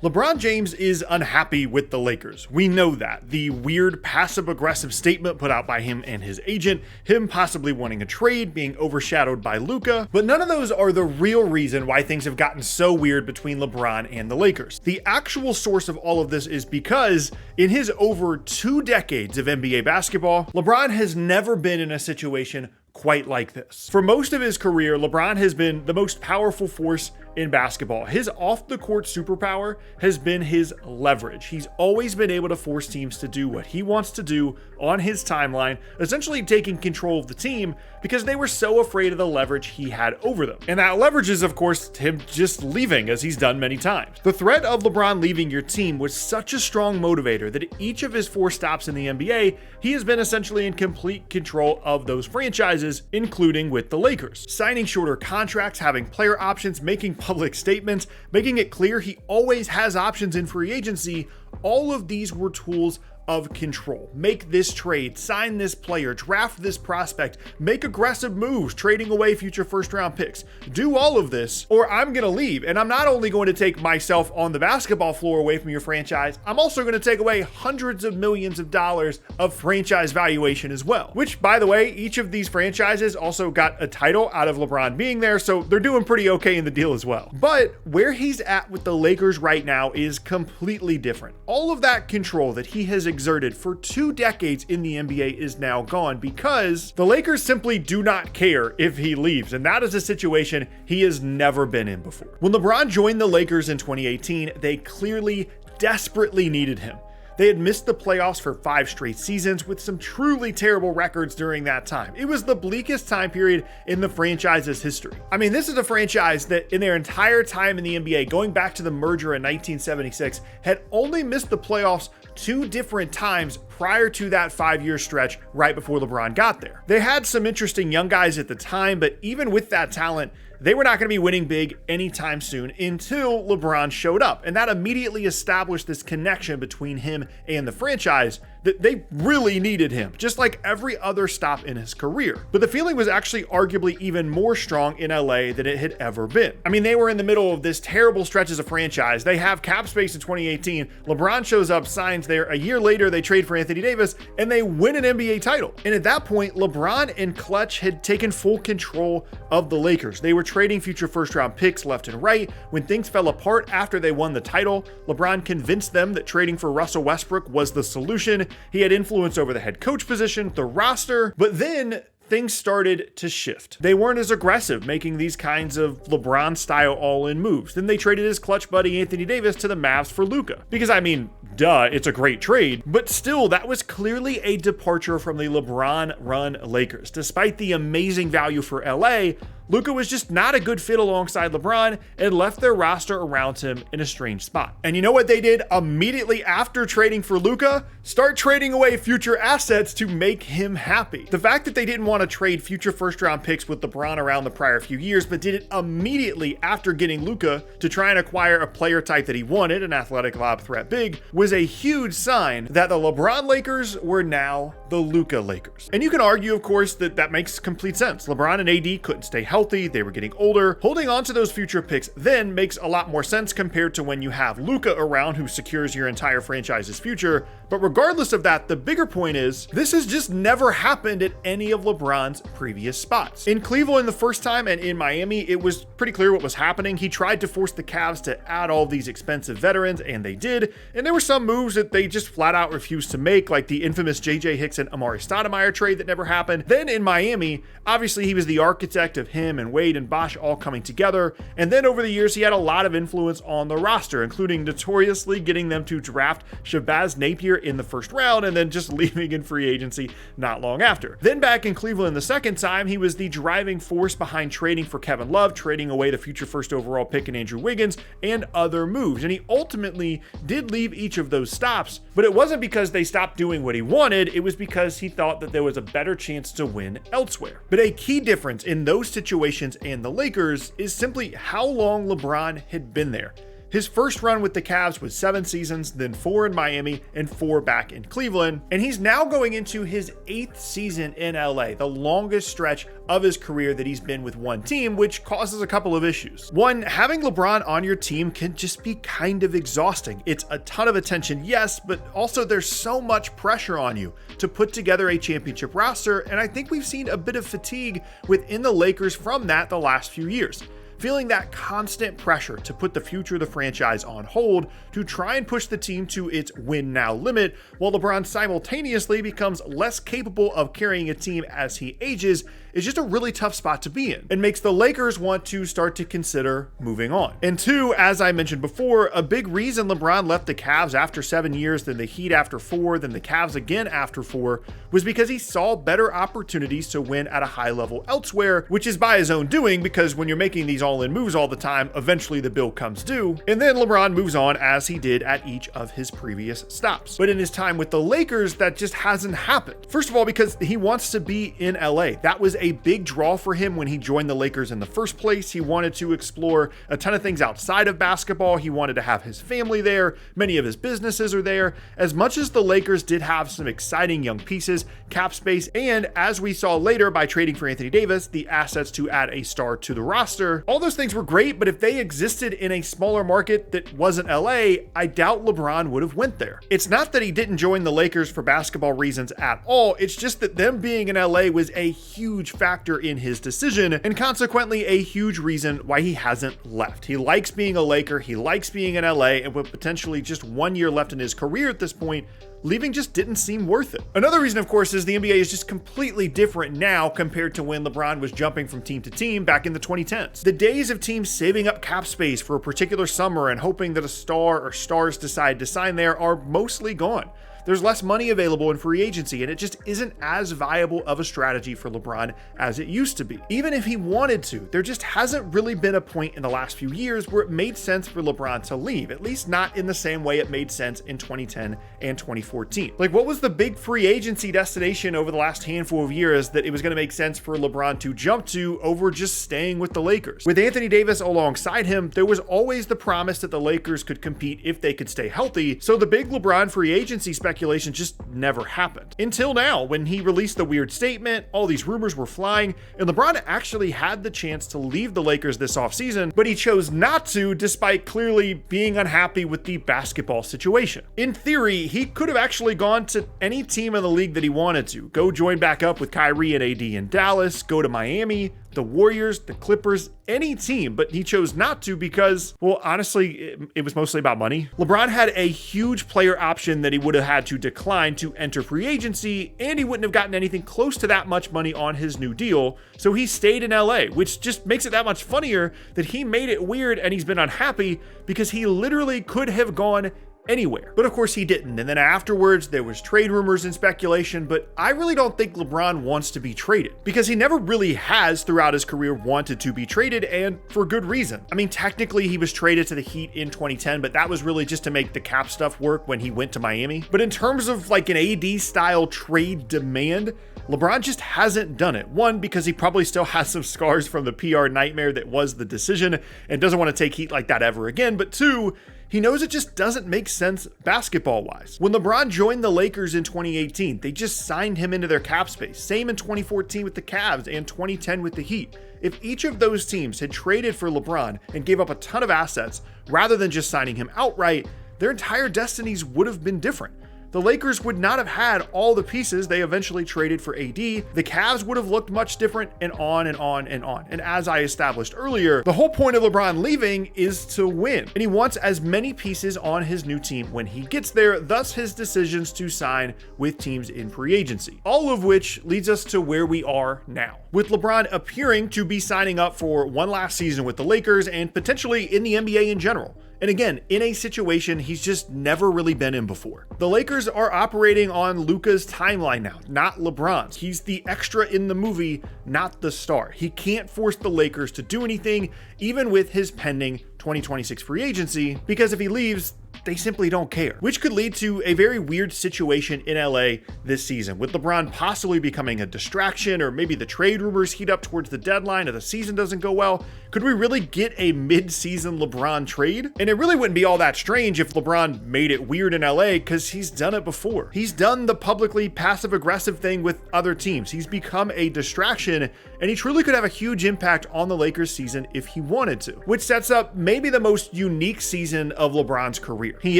LeBron James is unhappy with the Lakers. We know that. The weird passive-aggressive statement put out by him and his agent, him possibly wanting a trade, being overshadowed by Luka, but none of those are the real reason why things have gotten so weird between LeBron and the Lakers. The actual source of all of this is because in his over 2 decades of NBA basketball, LeBron has never been in a situation quite like this. For most of his career, LeBron has been the most powerful force in basketball. His off-the-court superpower has been his leverage. He's always been able to force teams to do what he wants to do on his timeline, essentially taking control of the team because they were so afraid of the leverage he had over them. And that leverage is, of course, him just leaving, as he's done many times. The threat of LeBron leaving your team was such a strong motivator that at each of his 4 stops in the NBA, he has been essentially in complete control of those franchises, including with the Lakers. Signing shorter contracts, having player options, making public statements, making it clear he always has options in free agency, all of these were tools of control. Make this trade, sign this player, draft this prospect, make aggressive moves, trading away future first-round picks. Do all of this, or I'm going to leave. And I'm not only going to take myself on the basketball floor away from your franchise, I'm also going to take away hundreds of millions of dollars of franchise valuation as well. Which, by the way, each of these franchises also got a title out of LeBron being there, so they're doing pretty okay in the deal as well. But where he's at with the Lakers right now is completely different. All of that control that he has exerted for 2 decades in the NBA is now gone because the Lakers simply do not care if he leaves, and that is a situation he has never been in before. When LeBron joined the Lakers in 2018, they clearly desperately needed him. They had missed the playoffs for 5 straight seasons with some truly terrible records during that time. It was the bleakest time period in the franchise's history. I mean, this is a franchise that in their entire time in the NBA, going back to the merger in 1976, had only missed the playoffs 2 different times prior to that 5-year stretch right before LeBron got there. They had some interesting young guys at the time, but even with that talent, they were not going to be winning big anytime soon until LeBron showed up. And that immediately established this connection between him and the franchise that they really needed him, just like every other stop in his career. But the feeling was actually arguably even more strong in LA than it had ever been. I mean, they were in the middle of this terrible stretch as a franchise. They have cap space in 2018. LeBron shows up, signs there. A year later, they trade for Anthony Davis and they win an NBA title. And at that point, LeBron and Clutch had taken full control of the Lakers. They were trading future first-round picks left and right. When things fell apart after they won the title, LeBron convinced them that trading for Russell Westbrook was the solution. He had influence over the head coach position, the roster, but then things started to shift. They weren't as aggressive, making these kinds of LeBron-style all-in moves. Then they traded his clutch buddy Anthony Davis to the Mavs for Luka. Because, I mean, duh, it's a great trade, but still, that was clearly a departure from the LeBron-run Lakers. Despite the amazing value for LA, Luka was just not a good fit alongside LeBron and left their roster around him in a strange spot. And you know what they did immediately after trading for Luka? Start trading away future assets to make him happy. The fact that they didn't want to trade future first-round picks with LeBron around the prior few years, but did it immediately after getting Luka to try and acquire a player type that he wanted, an athletic lob threat big, was a huge sign that the LeBron Lakers were now the Luka Lakers. And you can argue, of course, that that makes complete sense. LeBron and AD couldn't stay healthy, they were getting older. Holding on to those future picks then makes a lot more sense compared to when you have Luka around who secures your entire franchise's future. But regardless of that, the bigger point is, this has just never happened at any of LeBron's previous spots. In Cleveland the first time and in Miami, it was pretty clear what was happening. He tried to force the Cavs to add all these expensive veterans, and they did. And there were some moves that they just flat out refused to make, like the infamous J.J. Hicks and Amari Stoudemire trade that never happened. Then in Miami, obviously he was the architect of him and Wade and Bosh all coming together. And then over the years, he had a lot of influence on the roster, including notoriously getting them to draft Shabazz Napier in the first round and then just leaving in free agency not long after. Then back in Cleveland the second time, he was the driving force behind trading for Kevin Love, trading away the future first overall pick in Andrew Wiggins, and other moves. And he ultimately did leave each of those stops, but it wasn't because they stopped doing what he wanted, it was because he thought that there was a better chance to win elsewhere. But a key difference in those situations and the Lakers is simply how long LeBron had been there. His first run with the Cavs was 7 seasons, then 4 in Miami and 4 back in Cleveland. And he's now going into his 8th season in LA, the longest stretch of his career that he's been with one team, which causes a couple of issues. One, having LeBron on your team can just be kind of exhausting. It's a ton of attention, yes, but also there's so much pressure on you to put together a championship roster, and I think we've seen a bit of fatigue within the Lakers from that the last few years. Feeling that constant pressure to put the future of the franchise on hold to try and push the team to its win now limit, while LeBron simultaneously becomes less capable of carrying a team as he ages, is just a really tough spot to be in and makes the Lakers want to start to consider moving on. And two, as I mentioned before, a big reason LeBron left the Cavs after 7 years, then the Heat after 4, then the Cavs again after 4, was because he saw better opportunities to win at a high level elsewhere, which is by his own doing, because when you're making these all-in moves all the time, eventually the bill comes due. And then LeBron moves on as he did at each of his previous stops. But in his time with the Lakers, that just hasn't happened. First of all, because he wants to be in LA. That was a big draw for him when he joined the Lakers in the first place. He wanted to explore a ton of things outside of basketball. He wanted to have his family there. Many of his businesses are there. As much as the Lakers did have some exciting young pieces, cap space, and as we saw later by trading for Anthony Davis, the assets to add a star to the roster, all those things were great, but if they existed in a smaller market that wasn't LA, I doubt LeBron would have went there. It's not that he didn't join the Lakers for basketball reasons at all. It's just that them being in LA was a huge factor in his decision, and consequently a huge reason why he hasn't left. He likes being a Laker, he likes being in LA, and with potentially just 1 year left in his career at this point, leaving just didn't seem worth it. Another reason, of course, is the NBA is just completely different now compared to when LeBron was jumping from team to team back in the 2010s. The days of teams saving up cap space for a particular summer and hoping that a star or stars decide to sign there are mostly gone. There's less money available in free agency, and it just isn't as viable of a strategy for LeBron as it used to be. Even if he wanted to, there just hasn't really been a point in the last few years where it made sense for LeBron to leave, at least not in the same way it made sense in 2010 and 2014. Like, what was the big free agency destination over the last handful of years that it was going to make sense for LeBron to jump to over just staying with the Lakers? With Anthony Davis alongside him, there was always the promise that the Lakers could compete if they could stay healthy, so the big LeBron free agency speculation just never happened. Until now, when he released the weird statement, all these rumors were flying, and LeBron actually had the chance to leave the Lakers this offseason, but he chose not to despite clearly being unhappy with the basketball situation. In theory, he could have actually gone to any team in the league that he wanted to. Go join back up with Kyrie and AD in Dallas, go to Miami, the Warriors, the Clippers, any team, but he chose not to because, well, honestly, it was mostly about money. LeBron had a huge player option that he would have had to decline to enter free agency, and he wouldn't have gotten anything close to that much money on his new deal, so he stayed in LA, which just makes it that much funnier that he made it weird and he's been unhappy because he literally could have gone anywhere. But of course he didn't. And then afterwards there was trade rumors and speculation, but I really don't think LeBron wants to be traded because he never really has throughout his career wanted to be traded, and for good reason. I mean, technically he was traded to the Heat in 2010, but that was really just to make the cap stuff work when he went to Miami. But in terms of like an AD style trade demand, LeBron just hasn't done it. One, because he probably still has some scars from the PR nightmare that was the decision and doesn't want to take heat like that ever again. But two, he knows it just doesn't make sense basketball-wise. When LeBron joined the Lakers in 2018, they just signed him into their cap space. Same in 2014 with the Cavs and 2010 with the Heat. If each of those teams had traded for LeBron and gave up a ton of assets rather than just signing him outright, their entire destinies would have been different. The Lakers would not have had all the pieces they eventually traded for AD. The Cavs would have looked much different, and on and on and on. And as I established earlier, the whole point of LeBron leaving is to win. And he wants as many pieces on his new team when he gets there, thus his decisions to sign with teams in free agency. All of which leads us to where we are now, with LeBron appearing to be signing up for one last season with the Lakers and potentially in the NBA in general. And again, in a situation he's just never really been in before. The Lakers are operating on Luka's timeline now, not LeBron's. He's the extra in the movie, not the star. He can't force the Lakers to do anything, even with his pending 2026 free agency, because if he leaves, they simply don't care, which could lead to a very weird situation in LA this season, with LeBron possibly becoming a distraction, or maybe the trade rumors heat up towards the deadline and the season doesn't go well. Could we really get a mid-season LeBron trade? And it really wouldn't be all that strange if LeBron made it weird in LA, because he's done it before. He's done the publicly passive-aggressive thing with other teams. He's become a distraction, and he truly could have a huge impact on the Lakers season if he wanted to, which sets up maybe the most unique season of LeBron's career. He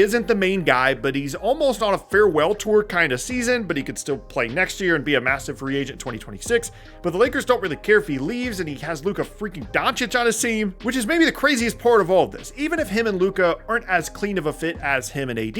isn't the main guy, but he's almost on a farewell tour kind of season, but he could still play next year and be a massive free agent in 2026. But the Lakers don't really care if he leaves, and he has Luka freaking Doncic on his team, which is maybe the craziest part of all of this. Even if him and Luka aren't as clean of a fit as him and AD,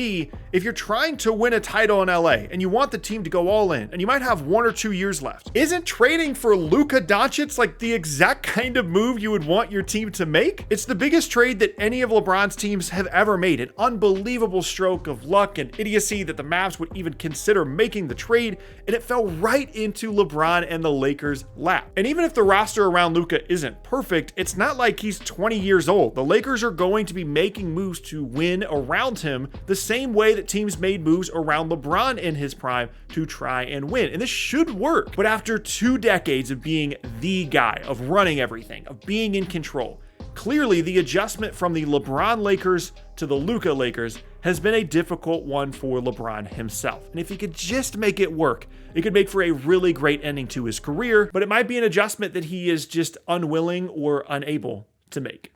if you're trying to win a title in LA and you want the team to go all in, and you might have 1 or 2 years left, isn't trading for Luka Doncic like the exact kind of move you would want your team to make? It's the biggest trade that any of LeBron's teams have ever made, an unbelievable stroke of luck and idiocy that the Mavs would even consider making the trade, and it fell right into LeBron and the Lakers' lap. And even if the roster around Luka isn't perfect, it's not like he's 20 years old. The Lakers are going to be making moves to win around him the same way that teams made moves around LeBron in his prime to try and win. And this should work. But after 2 decades of being the guy, of running everything, of being in control, clearly the adjustment from the LeBron Lakers to the Luka Lakers has been a difficult one for LeBron himself. And if he could just make it work, it could make for a really great ending to his career, but it might be an adjustment that he is just unwilling or unable to make.